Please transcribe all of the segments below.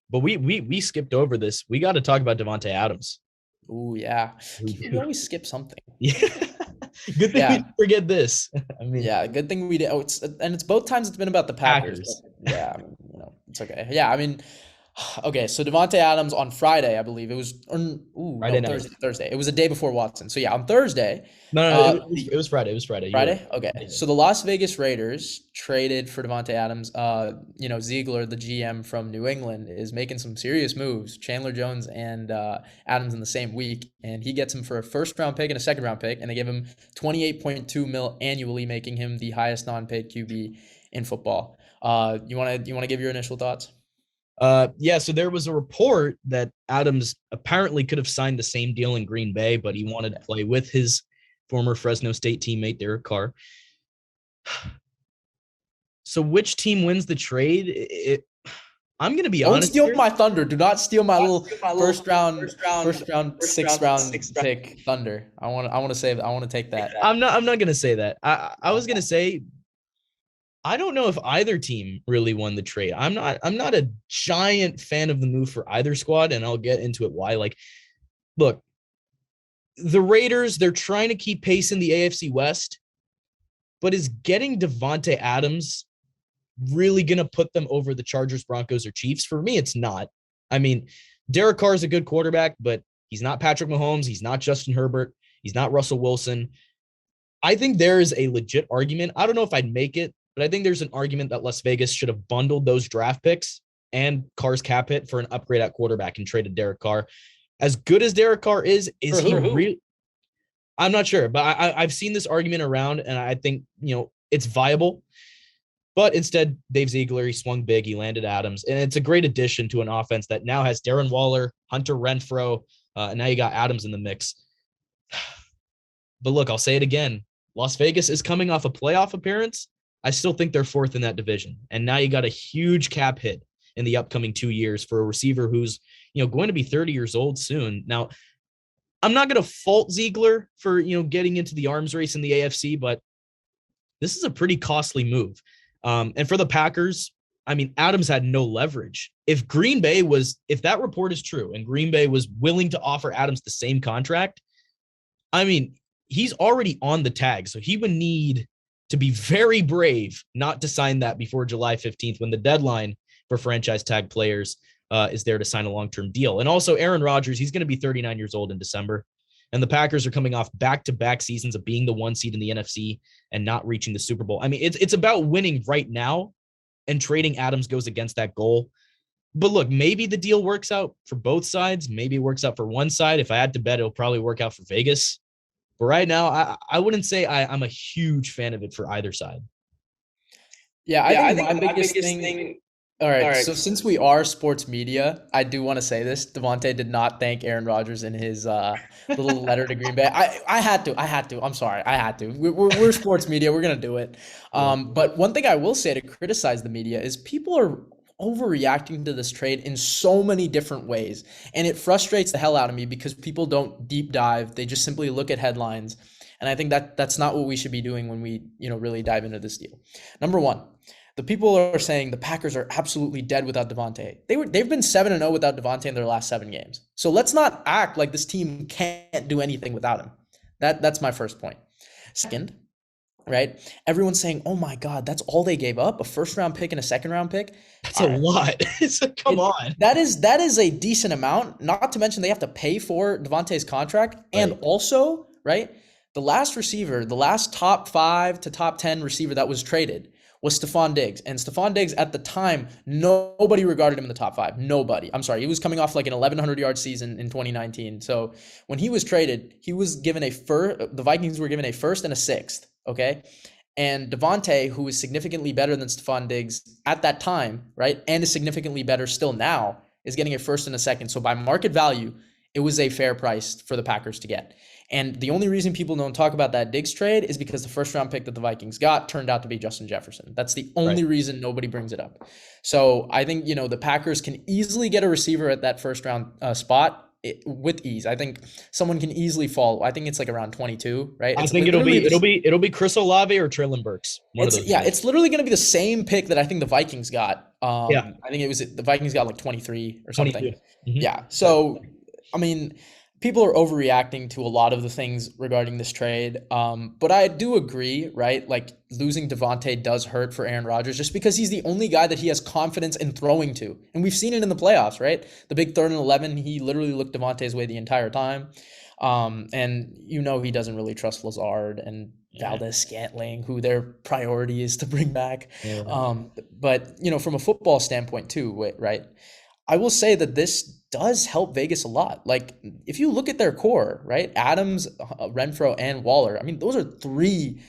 But we skipped over this. We got to talk about Davante Adams. Ooh, yeah. We always skip something. Yeah. Good thing we Yeah. didn't forget this. I mean, Yeah, good thing we did. Oh, it's both times it's been about the Packers. But Packers. yeah, I mean, it's okay. Yeah, I mean, okay. So Davante Adams on Friday, I believe it was. Ooh, Friday no, night. Thursday. It was a day before Watson. So yeah, on Thursday, No, uh, it was Friday. It was Friday. You're right. Friday? Okay. Yeah. So the Las Vegas Raiders traded for Davante Adams. Ziegler, the GM from New England, is making some serious moves. Chandler Jones and Adams in the same week, and he gets him for a first round pick and a second round pick, and they give him 28.2 mil annually, making him the highest non-paid QB in football. You wanna give your initial thoughts? Yeah, so there was a report that Adams apparently could have signed the same deal in Green Bay, but he wanted to play with his former Fresno State teammate Derek Carr. So which team wins the trade? I'm going to be Don't honest steal here. my thunder. Do not steal my little first round, sixth round pick thunder. I want to take that. I'm not going to say that. I was going to say I don't know if either team really won the trade. I'm not a giant fan of the move for either squad, and I'll get into it why. Like, look, the Raiders, they're trying to keep pace in the AFC West, but is getting Davante Adams really going to put them over the Chargers, Broncos, or Chiefs? For me, it's not. I mean, Derek Carr is a good quarterback, but he's not Patrick Mahomes. He's not Justin Herbert. He's not Russell Wilson. I think there is a legit argument. I don't know if I'd make it, but I think there's an argument that Las Vegas should have bundled those draft picks and Carr's cap hit for an upgrade at quarterback and traded Derek Carr. As good as Derek Carr is he really? I'm not sure, but I've seen this argument around, and I think it's viable. But instead, Dave Ziegler, he swung big. He landed Adams, and it's a great addition to an offense that now has Darren Waller, Hunter Renfrow, and now you got Adams in the mix. But look, I'll say it again. Las Vegas is coming off a playoff appearance. I still think they're fourth in that division. And now you got a huge cap hit in the upcoming 2 years for a receiver who's, going to be 30 years old soon. Now, I'm not going to fault Ziegler for, getting into the arms race in the AFC, but this is a pretty costly move. And for the Packers, I mean, Adams had no leverage. If that report is true and Green Bay was willing to offer Adams the same contract, I mean, he's already on the tag. So he would need to be very brave not to sign that before July 15th, when the deadline for franchise tag players is there to sign a long-term deal. And also Aaron Rodgers, he's going to be 39 years old in December. And the Packers are coming off back-to-back seasons of being the one seed in the NFC and not reaching the Super Bowl. I mean, it's about winning right now, and trading Adams goes against that goal. But look, maybe the deal works out for both sides. Maybe it works out for one side. If I had to bet, it'll probably work out for Vegas. But right now, I wouldn't say I'm a huge fan of it for either side. Yeah, I think my biggest thing. All right, so since we are sports media, I do want to say this: Davante did not thank Aaron Rodgers in his little letter to Green Bay. I had to. I'm sorry, I had to. We're sports media. We're gonna do it. But one thing I will say to criticize the media is people are overreacting to this trade in so many different ways, and it frustrates the hell out of me because people don't deep dive. They just simply look at headlines, and I think that's not what we should be doing when we really dive into this deal. Number one. The people are saying the Packers are absolutely dead without Davante. They've been 7-0 without Davante in their last 7 games. So let's not act like this team can't do anything without him. That's my first point. Second, right? Everyone's saying, "Oh my God, that's all they gave up? A first round pick and a second round pick?" That's a lot. Come on. That is a decent amount. Not to mention they have to pay for Davante's contract, and also, right? The last top 5 to top 10 receiver that was traded was Stephon Diggs. And Stephon Diggs at the time, nobody regarded him in the top 5. Nobody. I'm sorry. He was coming off like an 1,100-yard season in 2019. So when he was traded, he was given the Vikings were given a first and a sixth, okay? And Davante, who is significantly better than Stephon Diggs at that time, right, and is significantly better still now, is getting a first and a second. So by market value, it was a fair price for the Packers to get. And the only reason people don't talk about that Diggs trade is because the first round pick that the Vikings got turned out to be Justin Jefferson. That's the only reason nobody brings it up. So I think, the Packers can easily get a receiver at that first round spot with ease. I think someone can easily fall. I think it's like around 22, right? I It's think literally it'll be Chris Olave or Traylon Burks. One of those guys. it's literally going to be the same pick that I think the Vikings got. Yeah, I think the Vikings got like 23 or 22. something. Mhm. Yeah. So, I mean, people are overreacting to a lot of the things regarding this trade. But I do agree, right? Like losing Davante does hurt for Aaron Rodgers just because he's the only guy that he has confidence in throwing to. And we've seen it in the playoffs, right? The big 3rd and 11, he literally looked Davante's way the entire time. And he doesn't really trust Lazard and Valdez-Scantling, who their priority is to bring back. Yeah. But from a football standpoint too, right? I will say that this does help Vegas a lot. Like if you look at their core, right? Adams, Renfro, and Waller. I mean, those are 3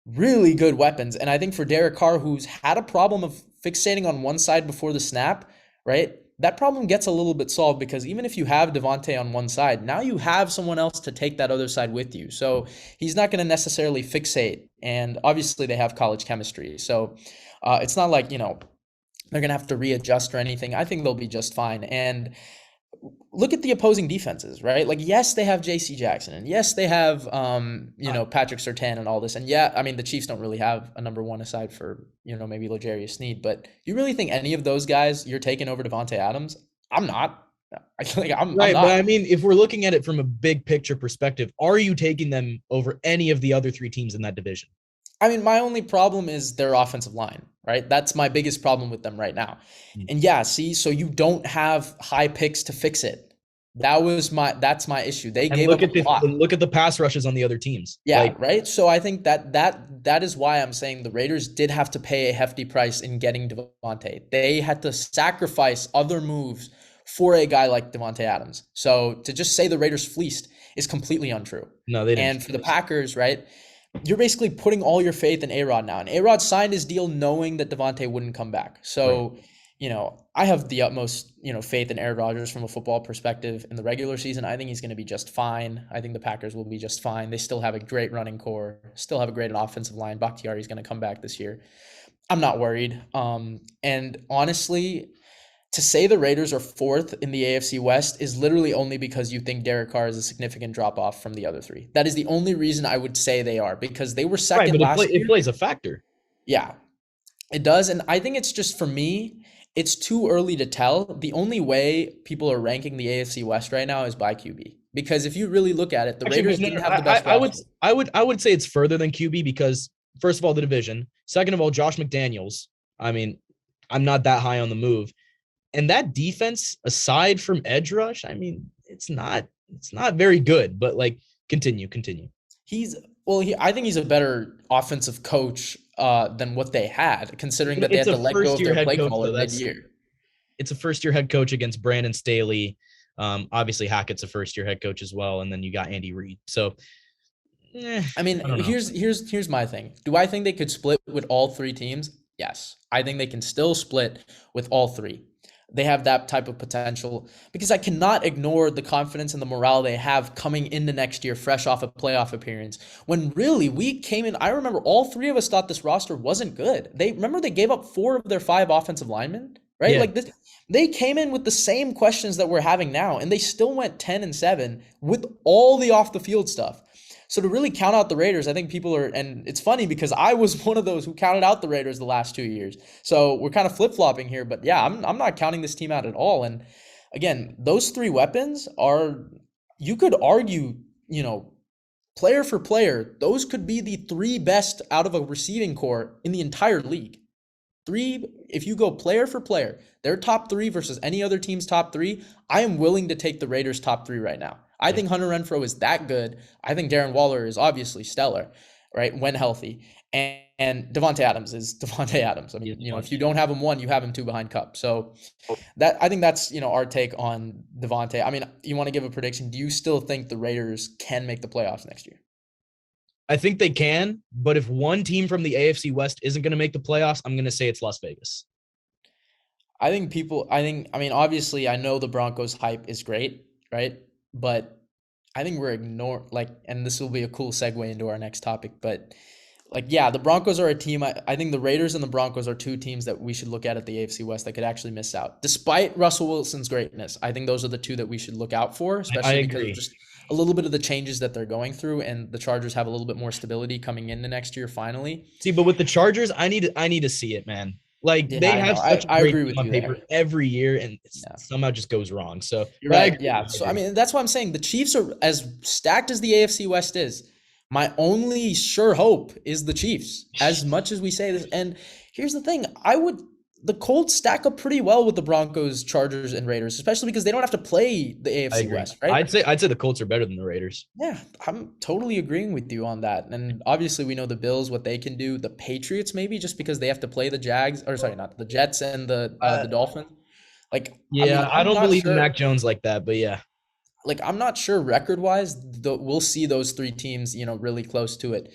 really good weapons. And I think for Derek Carr, who's had a problem of fixating on one side before the snap, right? That problem gets a little bit solved because even if you have Davante on one side, now you have someone else to take that other side with you. So he's not going to necessarily fixate. And obviously they have college chemistry. So it's not like, they're going to have to readjust or anything. I think they'll be just fine. And look at the opposing defenses, right? Like, yes, they have J.C. Jackson, and yes, they have, Patrick Surtain and all this. And yeah, I mean, the Chiefs don't really have a number one aside for, maybe L'Jarius Sneed. But you really think any of those guys you're taking over Davante Adams? I'm not. I'm Right, not. but I mean, if we're looking at it from a big picture perspective, are you taking them over any of the other 3 teams in that division? I mean, my only problem is their offensive line, right? That's my biggest problem with them right now. And yeah, see, so you don't have high picks to fix it. That's my issue. They gave up a lot. Look at the pass rushes on the other teams. Yeah, right. So I think that is why I'm saying the Raiders did have to pay a hefty price in getting Davante. They had to sacrifice other moves for a guy like Davante Adams. So to just say the Raiders fleeced is completely untrue. No, they didn't. And for the Packers, right? You're basically putting all your faith in A-Rod now. And A-Rod signed his deal knowing that Davante wouldn't come back. So, I have the utmost, faith in Aaron Rodgers from a football perspective in the regular season. I think he's going to be just fine. I think the Packers will be just fine. They still have a great running core, still have a great offensive line. Bakhtiari's going to come back this year. I'm not worried. And honestly, to say the Raiders are 4th in the AFC West is literally only because you think Derek Carr is a significant drop off from the other 3. That is the only reason I would say they are, because they were second last year. It plays a factor. Yeah, it does. And I think it's just, for me, it's too early to tell. The only way people are ranking the AFC West right now is by QB. Because if you really look at it, the Raiders didn't have the best I would say it's further than QB because, first of all, the division. Second of all, Josh McDaniels. I mean, I'm not that high on the move. And that defense, aside from edge rush, I mean, it's not very good, but continue. I think he's a better offensive coach than what they had, considering that they had to let go of their play caller mid-year. It's a first-year head coach against Brandon Staley. Obviously Hackett's a first-year head coach as well, and then you got Andy Reid. So, I mean, here's my thing. Do I think they could split with all 3 teams? Yes, I think they can still split with all 3. They have that type of potential because I cannot ignore the confidence and the morale they have coming into next year, fresh off a playoff appearance. When really we came in, I remember all 3 of us thought this roster wasn't good. They gave up 4 of their 5 offensive linemen, right? Yeah. They came in with the same questions that we're having now, and they still went 10-7 with all the off the field stuff. So to really count out the Raiders, I think people are, and it's funny because I was one of those who counted out the Raiders the last 2 years. So we're kind of flip-flopping here, but yeah, I'm not counting this team out at all. And again, those 3 weapons are, you could argue, player for player, those could be the 3 best out of a receiving core in the entire league. 3, if you go player for player, their top 3 versus any other team's top 3, I am willing to take the Raiders' top 3 right now. I think Hunter Renfrow is that good. I think Darren Waller is obviously stellar, right, when healthy. And Davante Adams is Davante Adams. I mean, if you don't have him 1, you have him 2 behind Kupp. So I think that's, our take on Davante. I mean, you want to give a prediction? Do you still think the Raiders can make the playoffs next year? I think they can, but if one team from the AFC West isn't going to make the playoffs, I'm going to say it's Las Vegas. I mean, obviously I know the Broncos hype is great, right? But I think we're and this will be a cool segue into our next topic, but Like, yeah, the Broncos are a team. I think the Raiders and the Broncos are two teams that we should look at the AFC West that could actually miss out. Despite Russell Wilson's greatness, I think those are the two that we should look out for, I especially because of agree. just a little bit of the changes that they're going through, and the Chargers have a little bit more stability coming into next year finally. See, but with the Chargers, I need to see it, man. Like Yeah, they I know. have I, such a I great agree team with on you there. paper every year, and it Yeah. somehow just goes wrong. So, You're but I right. agree. Yeah. I So I agree. mean, that's why I'm saying the Chiefs are as stacked as the AFC West is. My only sure hope is the Chiefs. As much as we say this, and here's the thing: the Colts stack up pretty well with the Broncos, Chargers, and Raiders, especially because they don't have to play the I AFC agree. West, right? I'd say the Colts are better than the Raiders. Yeah, I'm totally agreeing with you on that. And obviously, we know the Bills what they can do. The Patriots maybe just because they have to play the Jags, or sorry, not the Jets and the Dolphins. Like, I mean, Yeah, I I'm don't not believe in sure. Mac Jones like that, but yeah. Like, I'm not sure record wise, we'll see those three teams, really close to it. But